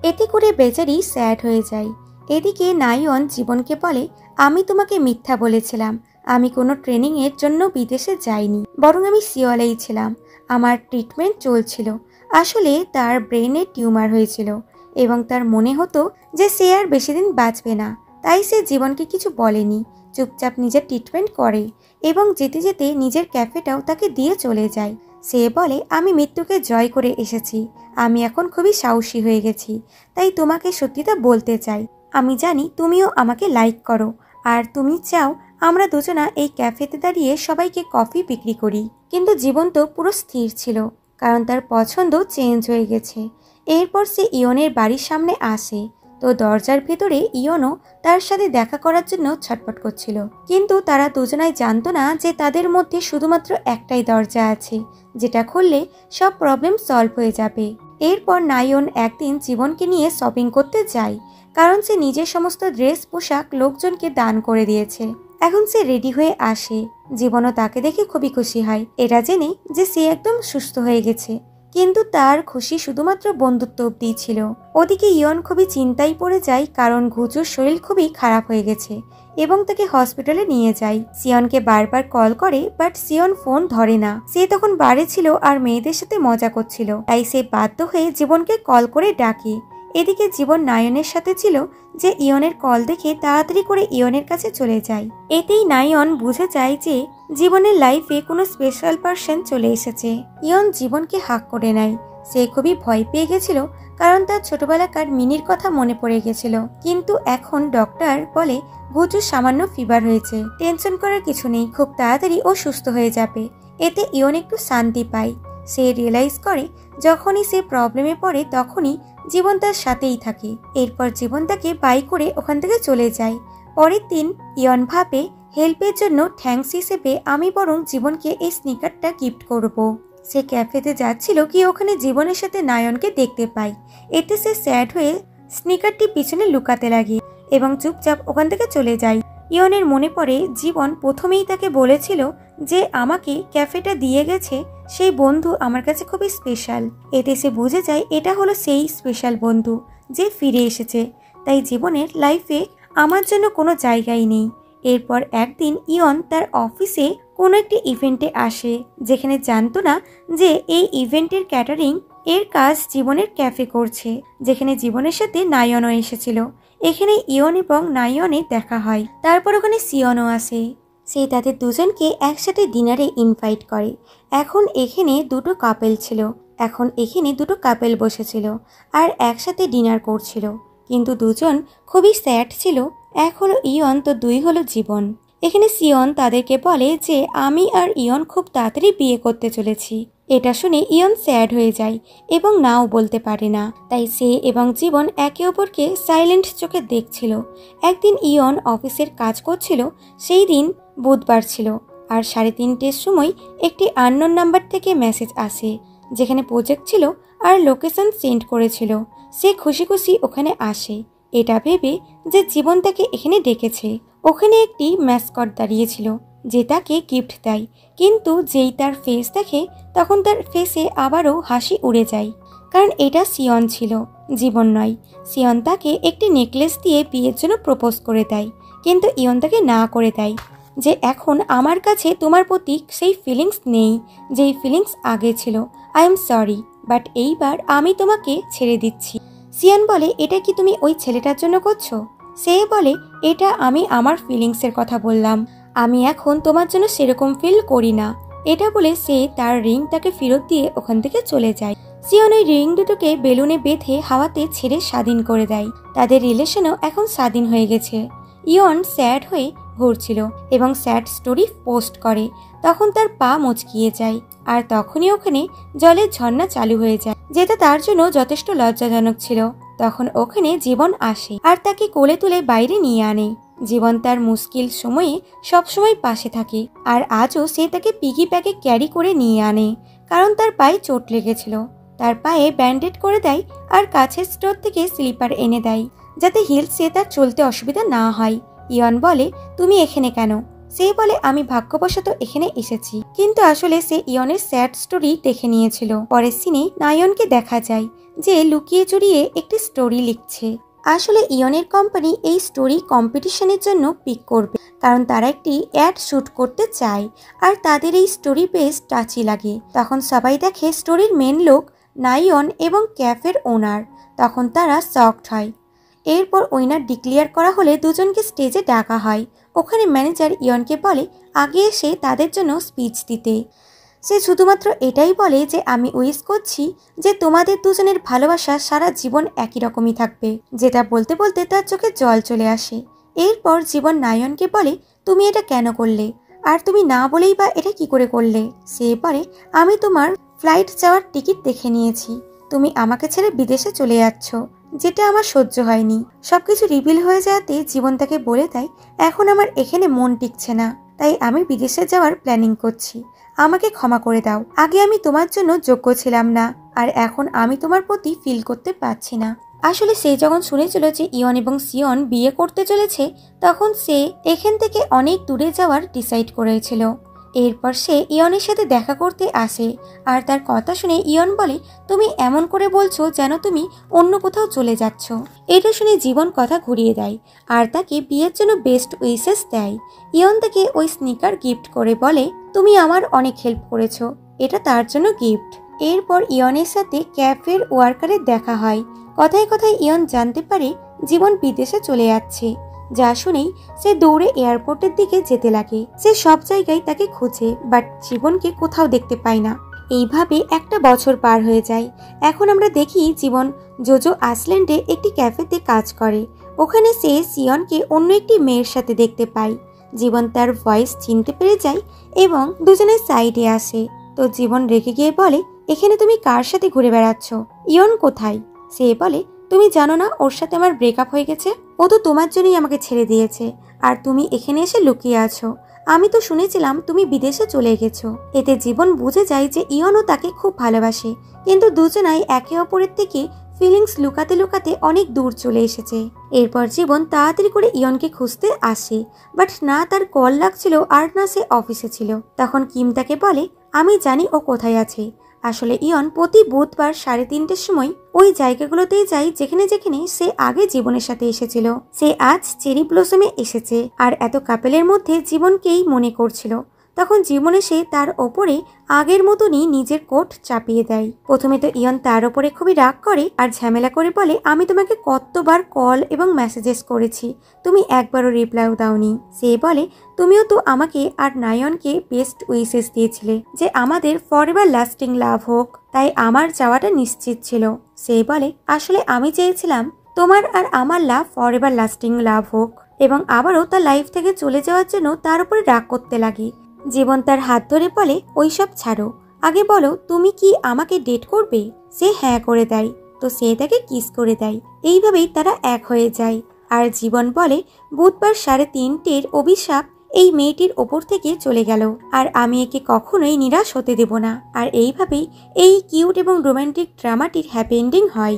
এতে করে বেচারি স্যাড হয়ে যায়। এদিকে নায়ন জীবনকে বলে আমি তোমাকে মিথ্যা বলেছিলাম, আমি কোনো ট্রেনিংয়ের জন্য বিদেশে যাইনি, বরং আমি সিওলেই ছিলাম। আমার ট্রিটমেন্ট চলছিল। আসলে তার ব্রেনে টিউমার হয়েছিল এবং তার মনে হতো যে সে আর বেশি দিন বাঁচবে না, তাই সে জীবনকে কিছু বলেনি, চুপচাপ নিজের ট্রিটমেন্ট করে এবং যেতে যেতে নিজের ক্যাফেটাও তাকে দিয়ে চলে যায়। সে বলে আমি মৃত্যুকে জয় করে এসেছি, আমি এখন খুবই সাহসী হয়ে গেছি, তাই তোমাকে সত্যিটা বলতে চাই। আমি জানি তুমিও আমাকে লাইক করো আর তুমি চাও আমরা দুজনা এই ক্যাফেতে দাঁড়িয়ে সবাইকে কফি বিক্রি করি। কিন্তু জীবন তো পুরো স্থির ছিল কারণ তার পছন্দ চেঞ্জ হয়ে গেছে। এরপর সে ইয়নের বাড়ির সামনে আসে তো দরজার ভেতরে ইয়নও তার সাথে দেখা করার জন্য ছটফট করছিল, কিন্তু তারা দুজনাই জানতো না যে তাদের মধ্যে শুধুমাত্র একটাই দরজা আছে যেটা খুললে সব প্রবলেম সলভ হয়ে যাবে। এরপর নায়ন একদিন জীবনকে নিয়ে শপিং করতে যায় কারণ সে নিজের সমস্ত ড্রেস পোশাক লোকজনকে দান করে দিয়েছে। এখন সে রেডি হয়ে আসে। জীবনও তাকে দেখে খুবই খুশি হয়, এটা জেনে যে সে একদম সুস্থ হয়ে গেছে। কিন্তু তার খুশি শুধুমাত্র বন্ধুত্ব অব্দি ছিল। ওদিকে ইয়ন খুবই চিন্তায় পড়ে যায় কারণ ঘুচুর শরীর খুবই খারাপ হয়ে গেছে এবং তাকে হসপিটালে নিয়ে যায়। সিয়নকে বারবার কল করে বাট সিয়ন ফোন ধরে না। সে তখন বাড়ি ছিল আর মেয়েদের সাথে মজা করছিল, তাই সে বাধ্য হয়ে জীবনকে কল করে ডাকে। এদিকে জীবন নায়নের সাথে ছিল যে ইয়নের কল দেখে তাড়াতাড়ি করে ইয়নের কাছে চলে যায়। এতেই নায়ন বুঝে যায় যে জীবনের লাইফে কোনো স্পেশাল পার্সন চলে এসেছে। ইয়ন জীবনকে হাক করে নেয়। সে খুবই ভয় পেয়ে গেছিল কারণ তার ছোটবেলাকার মিনির কথা মনে পড়ে গেছিল। কিন্তু এখন ডক্টর বলে ঘুচুর সামান্য ফিভার হয়েছে, টেনশন করার কিছু নেই, খুব তাড়াতাড়ি ও সুস্থ হয়ে যাবে। এতে ইয়ন একটু শান্তি পায়। সে রিয়েলাইজ করে যখনই সে প্রবলেমে পড়ে তখনই জীবন তার সাথেই থাকে। এরপর জীবন তাকে বাই করে ওখান থেকে চলে যায়। পরের দিন ইয়ন ভাবে হেল্পের জন্য থ্যাঙ্কস হিসেবে আমি বরং জীবনকে এই স্নিকারটা গিফট করব। সে ক্যাফেতে যাচ্ছিল কি ওখানে জীবনের সাথে নায়নকে দেখতে পায়। এতে সে স্যাড হয়ে স্নিকারটি পিছনে লুকাতে লাগে এবং চুপচাপ ওখান থেকে চলে যায়। ইয়নের মনে পড়ে জীবন প্রথমেই তাকে বলেছিল যে আমাকে ক্যাফেটা দিয়ে গেছে সেই বন্ধু আমার কাছে খুবই স্পেশাল। এতে সে বুঝে যায় এটা হলো সেই স্পেশাল বন্ধু যে ফিরে এসেছে, তাই জীবনের লাইফে আমার জন্য কোনো জায়গাই নেই। এরপর একদিন ইয়ন তার অফিসে কোনো একটি ইভেন্টে আসে যেখানে জানতো না যে এই ইভেন্টের ক্যাটারিং এর কাজ জীবনের ক্যাফে করছে, যেখানে জীবনের সাথে নায়নও এসেছিল। এখানে ইয়ন এবং নায়নের দেখা হয়। তারপর ওখানে সিয়নও আসে। সে তাদের দুজনকে একসাথে ডিনারে ইনভাইট করে। এখন এখানে দুটো কাপেল বসেছিল আর একসাথে ডিনার করছিল, কিন্তু দুজন খুবই স্যাড ছিল। এক হলো ইয়ন তো দুই হলো জীবন। এখানে সিয়ন তাদেরকে বলে যে আমি আর ইয়ন খুব তাড়াতাড়ি বিয়ে করতে চলেছি। এটা শুনে ইয়ন স্যাড হয়ে যায় এবং নাও বলতে পারে না, তাই সে এবং জীবন একে অপরকে সাইলেন্ট চোখে দেখছিল। একদিন ইয়ন অফিসের কাজ করছিল, সেই দিন বুধবার ছিল আর 3:30-র সময় একটি আননোন নাম্বার থেকে মেসেজ আসে যেখানে প্রজেক্ট ছিল আর লোকেশন সেন্ড করেছিল। সে খুশি খুশি ওখানে আসে এটা ভেবে যে জীবন তাকে এখানে ডেকেছে। ওখানে একটি ম্যাসকট দাঁড়িয়েছিল যে তাকে গিফট দেয়, কিন্তু যেই তার ফেস দেখে তখন তার ফেসে আবারও হাসি উড়ে যায় কারণ এটা সিয়ন ছিল, জীবন নয়। সিয়ন তাকে একটি নেকলেস দিয়ে বিয়ের জন্য প্রপোজ করে দেয়, কিন্তু ইয়ন তাকে না করে দেয় যে এখন আমার কাছে তোমার প্রতি সেই ফিলিংস নেই যেই ফিলিংস আগে ছিল, আই এম সরি, বাট এইবার আমি তোমাকে ছেড়ে দিচ্ছি। সিয়ান বলে, এটা কি তুমি ওই ছেলেটার জন্য করছো? সে বলে, এটা আমি আমার ফিলিংসের কথা বললাম, আমি এখন তোমার জন্য সেরকম ফিল করি না। এটা বলে সে তার রিং তাকে ফেরত দিয়ে ওখান থেকে চলে যায়। সিয়ন ওই রিং দুটোকে বেলুনে বেঁধে হাওয়াতে ছেড়ে স্বাধীন করে দেয়। তাদের রিলেশনও এখন স্বাধীন হয়ে গেছে। ইয়ন স্যাড হয়ে ঘুরছিল এবং স্যাড স্টোরি পোস্ট করে। তখন তার পা মচকিয়ে যায় আর তখনই ওখানে জলের ঝর্ণা চালু হয়ে যায়, যেটা তার জন্য যথেষ্ট লজ্জাজনক ছিল। তখন ওখানে জীবন আসে আর তাকে কোলে তুলে বাইরে নিয়ে আনে। জীবন তার মুশকিল সময়ে সবসময় পাশে থাকে আর আজও সে তাকে পিগি ব্যাগে ক্যারি করে নিয়ে আনে, কারণ তার পায়ে চোট লেগেছিল। তার পায়ে ব্যান্ডেড করে দেয় আর কাছের স্টোর থেকে স্লিপার এনে দেয়, যাতে হিলসে তার চলতে অসুবিধা না হয়। ইয়ন বলে, তুমি এখানে কেন? সে বলে, আমি ভাগ্যবশত এখানে এসেছি। কিন্তু আসলে সে ইয়নের স্যাড স্টোরি দেখে নিয়েছিল। পরের সিনে নায়নকে দেখা যায় যে লুকিয়ে চুরিয়ে একটি স্টোরি লিখছে। আসলে ইয়নের কোম্পানি এই স্টোরি কম্পিটিশনের জন্য পিক করবে, কারণ তারা একটি অ্যাড শুট করতে চায় আর তাদের এই স্টোরি বেশ টাচি লাগে। তখন সবাই দেখে স্টোরির মেন লোক নায়ন এবং ক্যাফের ওনার। তখন তারা শকড হয়। এরপর উইনার ডিক্লেয়ার করা হলে দুজনকে স্টেজে ডাকা হয়। ওখানে ম্যানেজার ইয়নকে বলে আগে এসে তাদের জন্য স্পিচ দিতে। সে শুধুমাত্র এটাই বলে যে আমি উইশ করছি যে তোমাদের দুজনের ভালোবাসা সারা জীবন একই রকমই থাকবে, যেটা বলতে বলতে তার চোখে জল চলে আসে। এরপর জীবন নায়নকে বলে, তুমি এটা কেন করলে, আর তুমি না বলেই বা এটা কি করে করলে? সে বলে, আমি তোমার ফ্লাইট যাওয়ার টিকিট দেখে নিয়েছি, তুমি আমাকে ছেড়ে বিদেশে চলে যাচ্ছ, যেটা আমার সহ্য হয়নি। সবকিছু রিভিল হয়ে যাওয়াতে জীবন তাকে বলে দেয়, এখন আমার এখানে মন টিকছে না, তাই আমি বিদেশে যাওয়ার প্ল্যানিং করছি, আমাকে ক্ষমা করে দাও। আগে আমি তোমার জন্য যোগ্য ছিলাম না, আর এখন আমি তোমার প্রতি ফিল করতে পারছি না। আসলে সে যখন শুনেছিল যে ইয়ন এবং সিয়ন বিয়ে করতে চলেছে, তখন সে এখান থেকে অনেক দূরে যাওয়ার ডিসাইড করেছিল। এরপর সে ইয়নের সাথে দেখা করতে আসে আর তার কথা শুনে ইয়ন বলে, তুমি এমন করে বলছো যেন তুমি অন্য কোথাও চলে যাচ্ছ। এটা শুনে জীবন কথা ঘুরিয়ে দেয় আর তাকে বিয়ের জন্য বেস্ট উইশেস দেয়। ইয়ন তাকে ওই স্নিকার গিফট করে বলে, তুমি আমার অনেক হেল্প করেছো, এটা তার জন্য গিফট। এরপর ইয়নের সাথে ক্যাফের ওয়ার্কারের দেখা হয়। কথায় কথায় ইয়ন জানতে পারে জীবন বিদেশে চলে যাচ্ছে। যা শুনেই সে দৌড়ে এয়ারপোর্টের দিকে যেতে লাগে। সে সব জায়গায় তাকে খুঁজে, বাট জীবনকে কোথাও দেখতে পায় না। এইভাবে একটা বছর পার হয়ে যায়। এখন আমরা দেখি জীবন জোজো আইল্যান্ডে একটি ক্যাফেতে কাজ করে। ওখানে সে সিয়নকে অন্য একটি মেয়ের সাথে দেখতে পায়। জীবন তার ভয়েস চিনতে পেরে যায় এবং দুজনের সাইডে আসে। তো জীবন রেগে গিয়ে বলে, এখানে তুমি কার সাথে ঘুরে বেড়াচ্ছ? ইয়ন কোথায়? সে বলে, তুমি জানো না ওর সাথে আমার ব্রেকআপ হয়ে গেছে? ও তো তোমার জন্যই আমাকে ছেড়ে দিয়েছে, আর তুমি এখানে এসে লুকিয়ে আছো। আমি তো শুনেছিলাম তুমি বিদেশে চলে গেছো। এতে জীবন বুঝে যায় যে ইয়নও তাকে খুব ভালোবাসে, কিন্তু দুজনাই একে অপরের থেকে ফিলিংস লুকাতে লুকাতে অনেক দূর চলে এসেছে। এরপর জীবন তাড়াতাড়ি করে ইয়নকে খুঁজতে আসে, বাট না তার কল লাগছিল আর না সে অফিসে ছিল। তখন কিম তাকে বলে, আমি জানি ও কোথায় আছে। আসলে ইয়ন প্রতি বুধবার 3:30টার সময় ওই জায়গাগুলোতেই যায় যেখানে যেখানে সে আগে জীবনের সাথে এসেছিল। সে আজ চেরি ব্লসমে এসেছে আর এত কাপেলের মধ্যে জীবনকেই মনে করছিল। তখন জীবন এসে তার ওপরে আগের মতনই নিজের কোট চাপিয়ে দেয়। প্রথমে তো ইয়ন তার ওপরে খুবই রাগ করে আর ঝামেলা করে বলে, আমি তোমাকে কতবার কল এবং মেসেজেস করেছি, তুমি একবারও রিপ্লাইও দাওনি। সে বলে, তুমিও তো আমাকে আর নায়নকে বেস্ট উইশেস দিয়েছিলে যে আমাদের ফরএভার লাস্টিং লাভ হোক, তাই আমার যাওয়াটা নিশ্চিত ছিল। সে বলে, আসলে আমি চেয়েছিলাম তোমার আর আমার লাভ ফরএভার লাস্টিং লাভ হোক এবং আবারও তার লাইফ থেকে চলে যাওয়ার জন্য তার উপরে রাগ করতে লাগে। জীবন তার হাত ধরে বলে, ওইসব ছাড়ো, আগে বলো তুমি কি আমাকে ডেট করবে? সে হ্যাঁ করে দেয়। তো সে তাকে কিস করে দেয়। এইভাবেই তারা এক হয়ে যায়। আর জীবন বলে, বুধবার 3:30টার অভিশাপ এই মেয়েটির ওপর থেকে চলে গেল, আর আমি একে কখনোই নিরাশ হতে দেব না। আর এইভাবেই এই কিউট এবং রোমান্টিক ড্রামাটির হ্যাপি এন্ডিং হয়।